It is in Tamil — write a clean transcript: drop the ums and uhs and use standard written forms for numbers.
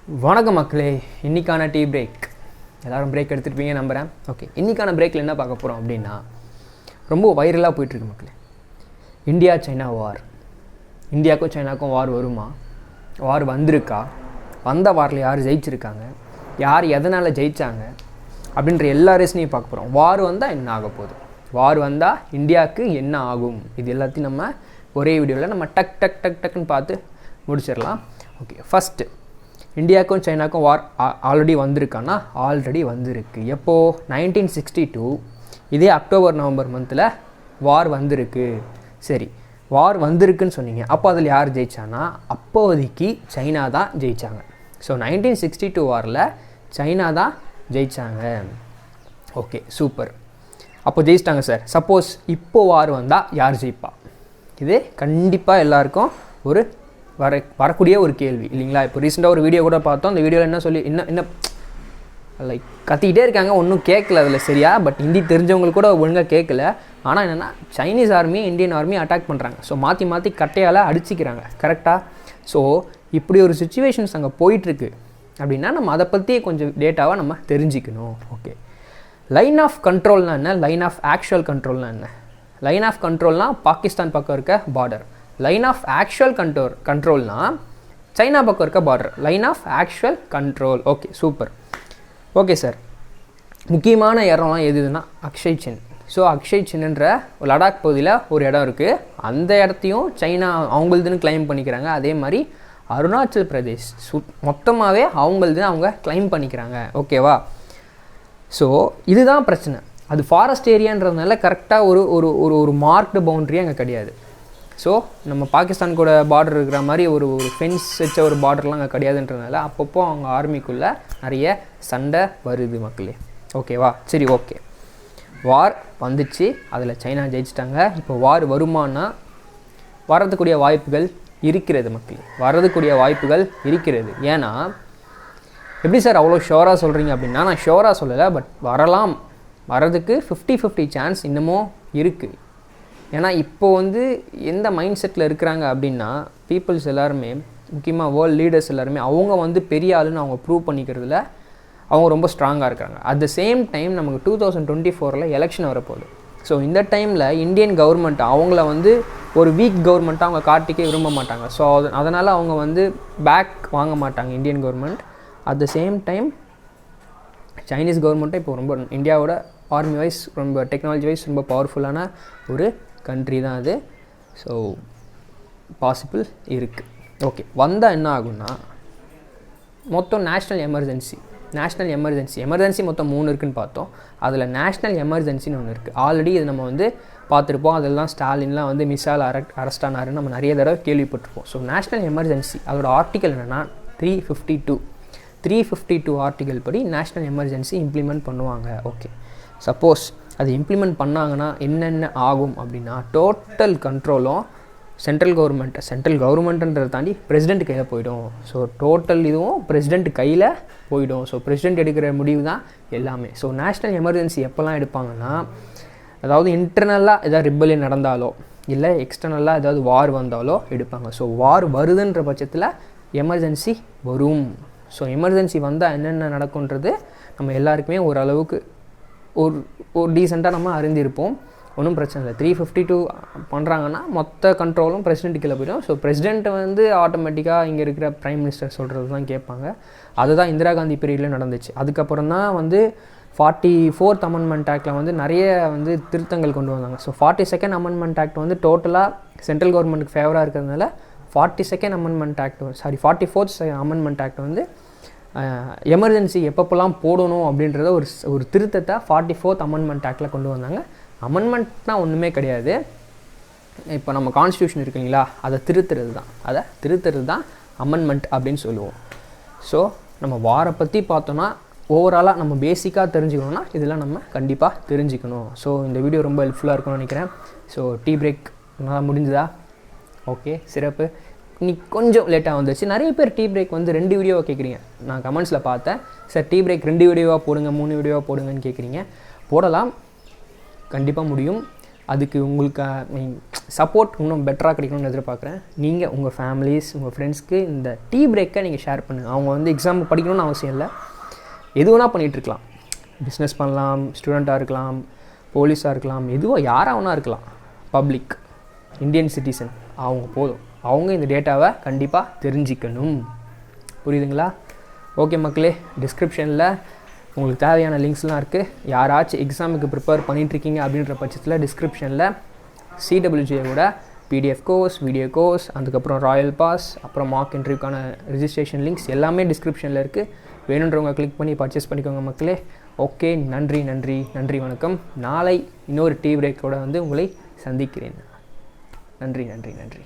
வணக்கம் மக்களே, இன்றைக்கான டீ பிரேக் எல்லோரும் பிரேக் எடுத்துருப்பீங்க நம்புகிறேன். ஓகே, இன்றைக்கான பிரேக்கில் என்ன பார்க்க போகிறோம் அப்படின்னா, ரொம்ப வைரலாக போயிட்டுருக்கு மக்களே. இந்தியா சைனா வார். இந்தியாவுக்கும் சைனாவுக்கும் வார் வருமா? வார் வந்திருக்கா? வந்த வாரில் யார் ஜெயிச்சிருக்காங்க, யார் எதனால் ஜெயித்தாங்க அப்படின்ற எல்லா ரீசனையும் பார்க்க போகிறோம். வார் வந்தால் என்ன ஆக போகுது, வார் வந்தால் இந்தியாவுக்கு என்ன ஆகும், இது எல்லாத்தையும் நம்ம ஒரே வீடியோவில் நம்ம டக்குன்னு பார்த்து முடிச்சிடலாம். ஓகே, ஃபஸ்ட்டு இந்தியாவுக்கும் சைனாவுக்கும் வார் ஆல்ரெடி வந்திருக்கான்னா ஆல்ரெடி வந்திருக்கு. எப்போது? 1962 இதே அக்டோபர் நவம்பர் மந்தில் வார் வந்திருக்கு. சரி, வார் வந்திருக்குன்னு சொன்னீங்க, அப்போ அதில் யார் ஜெயிச்சானா? அப்போதைக்கு சைனா தான் ஜெயித்தாங்க. ஸோ 1962 வாரில் சைனா தான் ஜெயித்தாங்க. Okay, super. அப்போ ஜெயிச்சிட்டாங்க சார். சப்போஸ் இப்போது வார் வந்தால் யார் ஜெயிப்பா? இது கண்டிப்பாக எல்லாருக்கும் ஒரு வரக்கூடிய ஒரு கேள்வி இல்லைங்களா? இப்போ ரீசெண்டாக ஒரு வீடியோ கூட பார்த்தோம். அந்த வீடியோவில் என்ன லைக் கத்திக்கிட்டே இருக்காங்க, ஒன்றும் கேட்கல அதில் சரியா. பட் ஹிந்தி தெரிஞ்சவங்களுக்கு கூட ஒழுங்காக கேட்கல. ஆனால் என்னென்னா, Chinese army Indian army attack பண்ணுறாங்க. ஸோ மாற்றி கட்டையால் அடிச்சிக்கிறாங்க. கரெக்டாக? ஸோ இப்படி ஒரு சுச்சுவேஷன்ஸ் அங்கே போயிட்டுருக்கு அப்படின்னா நம்ம அதை பற்றி கொஞ்சம் டேட்டாவாக நம்ம தெரிஞ்சுக்கணும். ஓகே, லைன் ஆஃப் கண்ட்ரோல்னால் என்ன, லைன் ஆஃப் ஆக்சுவல் கண்ட்ரோல்னால் என்ன? லைன் ஆஃப் கண்ட்ரோல்னால் பாகிஸ்தான் பக்கம் இருக்க பார்டர். லைன் ஆஃப் ஆக்சுவல் கண்ட்ரோல்னால் சைனா பக்கம் இருக்க border. Line of actual control. Okay, super. Okay sir, முக்கியமான இடம்லாம் எதுனா அக்ஷய் சின். ஸோ அக்ஷய் சின்ன்ற லடாக் பகுதியில் ஒரு இடம் இருக்குது. அந்த இடத்தையும் சைனா அவங்களதுன்னு கிளைம் பண்ணிக்கிறாங்க. அதே மாதிரி அருணாச்சல் பிரதேஷ் மொத்தமாகவே அவங்களதுன்னு அவங்க கிளைம் பண்ணிக்கிறாங்க. ஓகேவா? ஸோ இதுதான் பிரச்சனை. அது ஃபாரஸ்ட் ஏரியான்றதுனால கரெக்டாக ஒரு ஒரு ஒரு ஒரு மார்க்டு பவுண்ட்ரி அங்கே கிடையாது. ஸோ நம்ம பாகிஸ்தான் கூட பார்டர் இருக்கிற மாதிரி ஒரு ஃபென்ஸ் வச்ச ஒரு பார்டர்லாம் அங்கே கிடையாதுன்றதுனால அப்பப்போ அவங்க ஆர்மிக்குள்ளே நிறைய சண்டை வருது மக்களே. ஓகேவா? சரி, ஓகே, வார் வந்துச்சு, அதில் சைனா ஜெயிச்சிட்டாங்க. இப்போ வார் வருமானா? வரதுக்கூடிய வாய்ப்புகள் இருக்கிறது மக்களே, வரதுக்கூடிய வாய்ப்புகள் இருக்கிறது. ஏன்னா எப்படி சார் அவ்வளோ ஷோராக சொல்கிறீங்க அப்படின்னா, நான் ஷோராக சொல்லலை, பட் வரதுக்கு 50-50 சான்ஸ் இன்னமும் இருக்குது. ஏன்னா இப்போது எந்த மைண்ட் செட்டில் இருக்கிறாங்க அப்படின்னா, பீப்புள்ஸ் எல்லாருமே, முக்கியமாக வேர்ல்டு லீடர்ஸ் எல்லாருமே அவங்க பெரிய ஆளுன்னு அவங்க ப்ரூவ் பண்ணிக்கிறதுல அவங்க ரொம்ப ஸ்ட்ராங்காக இருக்காங்க. அட் த சேம் டைம் நமக்கு 2024 எலெக்ஷன் வரப்போகுது. ஸோ இந்த டைமில் இந்தியன் கவர்மெண்ட் அவங்கள ஒரு வீக் கவர்மெண்ட்டாக அவங்க காட்டிக்க விரும்ப மாட்டாங்க. ஸோ அதனால் அவங்க பேக் வாங்க மாட்டாங்க Indian government. At the same time Chinese கவர்மெண்ட்டை இப்போ ரொம்ப இந்தியாவோட ஆர்மி வைஸ் ரொம்ப டெக்னாலஜி வைஸ் ரொம்ப பவர்ஃபுல்லான ஒரு கண்ட்ரி தான் அது. ஸோ பாசிபிள் இருக்குது. ஓகே, வந்தால் என்ன ஆகுன்னா, மொத்தம் நேஷ்னல் எமர்ஜென்சி மொத்தம் 3 இருக்குதுன்னு பார்த்தோம். அதில் நேஷ்னல் எமர்ஜென்சின்னு ஒன்று இருக்குது. ஆல்ரெடி இது நம்ம பார்த்துருப்போம். அதெல்லாம் ஸ்டாலின்லாம் மிசால் அரெஸ்ட் ஆனாருன்னு நம்ம நிறைய தடவை கேள்விப்பட்டிருப்போம். ஸோ நேஷ்னல் எமர்ஜென்சி அதோட ஆர்டிக்கல் என்னென்னா 352 ஆர்டிக்கல் படி நேஷ்னல் எமர்ஜென்சி இம்ப்ளிமெண்ட் பண்ணுவாங்க. ஓகே, சப்போஸ் அது இம்ப்ளிமெண்ட் பண்ணாங்கன்னா என்னென்ன ஆகும் அப்படின்னா, டோட்டல் கண்ட்ரோலும் சென்ட்ரல் கவர்மெண்ட்டுன்றதை தாண்டி பிரசிடெண்ட் கையில் போயிடும். ஸோ டோட்டல் இதுவும் பிரசிடெண்ட் கையில் போயிடும். ஸோ பிரசிடெண்ட் எடுக்கிற முடிவு தான் எல்லாமே. ஸோ நேஷ்னல் எமர்ஜென்சி எப்போல்லாம் எடுப்பாங்கன்னா, அதாவது இன்டர்னலாக ஏதாவது ரிபல்லியன் நடந்தாலோ இல்லை எக்ஸ்டர்னலாக ஏதாவது வார் வந்தாலோ எடுப்பாங்க. ஸோ வார் வருதுன்ற பட்சத்தில் எமர்ஜென்சி வரும். ஸோ எமர்ஜென்சி வந்தால் என்னென்ன நடக்குன்றது நம்ம எல்லாருக்குமே ஓரளவுக்கு ஒரு டீசெண்டாக நம்ம அறிந்திருப்போம். ஒன்றும் பிரச்சனை இல்லை. 352 பண்ணுறாங்கன்னா மொத்த கண்ட்ரோலும் பிரசிடென்ட் கீழே போய்டும். ஸோ பிரசிடென்ட் ஆட்டோமேட்டிக்காக இங்கே இருக்கிற ப்ரைம் மினிஸ்டர் சொல்கிறது தான் கேட்பாங்க. அதுதான் இந்திரா காந்தி பீரியடில் நடந்துச்சு. அதுக்கப்புறம் தான் 44th அமெண்ட்மெண்ட் ஆக்டில் நிறைய திருத்தங்கள் கொண்டு வந்தாங்க. ஸோ 42nd அமெண்ட்மெண்ட் ஆக்ட் டோட்டலாக சென்ட்ரல் கவர்மெண்ட்டுக்கு ஃபேவராக இருக்கிறதுனால 42nd amendment act 44th amendment act emergency எப்பப்போலாம் போடணும் அப்படின்றத ஒரு திருத்தத்தை 44th அமெண்ட்மெண்ட் ஆக்டில் கொண்டு வந்தாங்க. அமெண்ட்மெண்ட்னால் ஒன்றுமே கிடையாது. இப்போ நம்ம கான்ஸ்டியூஷன் இருக்குங்களா, அதை திருத்துறது தான் அமெண்ட்மெண்ட் அப்படின்னு சொல்லுவோம். ஸோ நம்ம வாரை பற்றி பார்த்தோன்னா ஓவராலாக நம்ம பேசிக்காக தெரிஞ்சுக்கணுன்னா இதெல்லாம் நம்ம கண்டிப்பாக தெரிஞ்சுக்கணும். ஸோ இந்த வீடியோ ரொம்ப ஹெல்ப்ஃபுல்லாக இருக்கும்னு நினைக்கிறேன். ஸோ டீ பிரேக் நல்லா முடிஞ்சுதா? ஓகே, சிறப்பு. இன்னைக்கு கொஞ்சம் லேட்டாக வந்துச்சு. நிறைய பேர் டீ பிரேக் 2 வீடியோவாக கேட்குறீங்க. நான் கமெண்ட்ஸில் பார்த்தேன், சார் டீ பிரேக் 2 வீடியோவாக போடுங்க, 3 வீடியோவாக போடுங்கன்னு கேட்குறீங்க. போடலாம், கண்டிப்பாக முடியும். அதுக்கு உங்களுக்கு சப்போர்ட் இன்னும் பெட்டராக கிடைக்கணும்னு எதிர்பார்க்குறேன். நீங்கள் உங்கள் ஃபேமிலிஸ், உங்கள் ஃப்ரெண்ட்ஸ்க்கு இந்த டீ பிரேக்கை நீங்கள் ஷேர் பண்ணுங்கள். அவங்க வந்து எக்ஸாம் படிக்கணும்னு அவசியம் இல்லை, எது வேணால் பண்ணிகிட்ருக்கலாம். பிஸ்னஸ் பண்ணலாம், ஸ்டூடெண்ட்டாக இருக்கலாம், போலீஸாக இருக்கலாம், எதுவாக யாராக வேணா இருக்கலாம். பப்ளிக், இந்தியன் சிட்டிசன் அவங்க போதும், அவங்க இந்த டேட்டாவை கண்டிப்பாக தெரிஞ்சிக்கணும். புரியுதுங்களா? ஓகே மக்களே, டிஸ்கிரிப்ஷனில் உங்களுக்கு தேவையான லிங்க்ஸ்லாம் இருக்குது. யாராச்சும் எக்ஸாமுக்கு ப்ரிப்பேர் பண்ணிகிட்ருக்கீங்க அப்படின்ற பட்சத்தில் டிஸ்கிரிப்ஷனில் சிடபிள்யூஜேவோட பிடிஎஃப் கோர்ஸ், வீடியோ கோர்ஸ், அதுக்கப்புறம் ராயல் பாஸ், அப்புறம் மார்க் இன்டர்வியூக்கான ரிஜிஸ்ட்ரேஷன் லிங்க்ஸ் எல்லாமே டிஸ்கிரிப்ஷனில் இருக்குது. வேணுன்றவங்க கிளிக் பண்ணி பர்ச்சேஸ் பண்ணிக்கோங்க மக்களே. ஓகே, நன்றி நன்றி நன்றி, வணக்கம். நாளை இன்னொரு டீ பிரேக்கோட வந்து உங்களை சந்திக்கிறேன். நன்றி நன்றி நன்றி.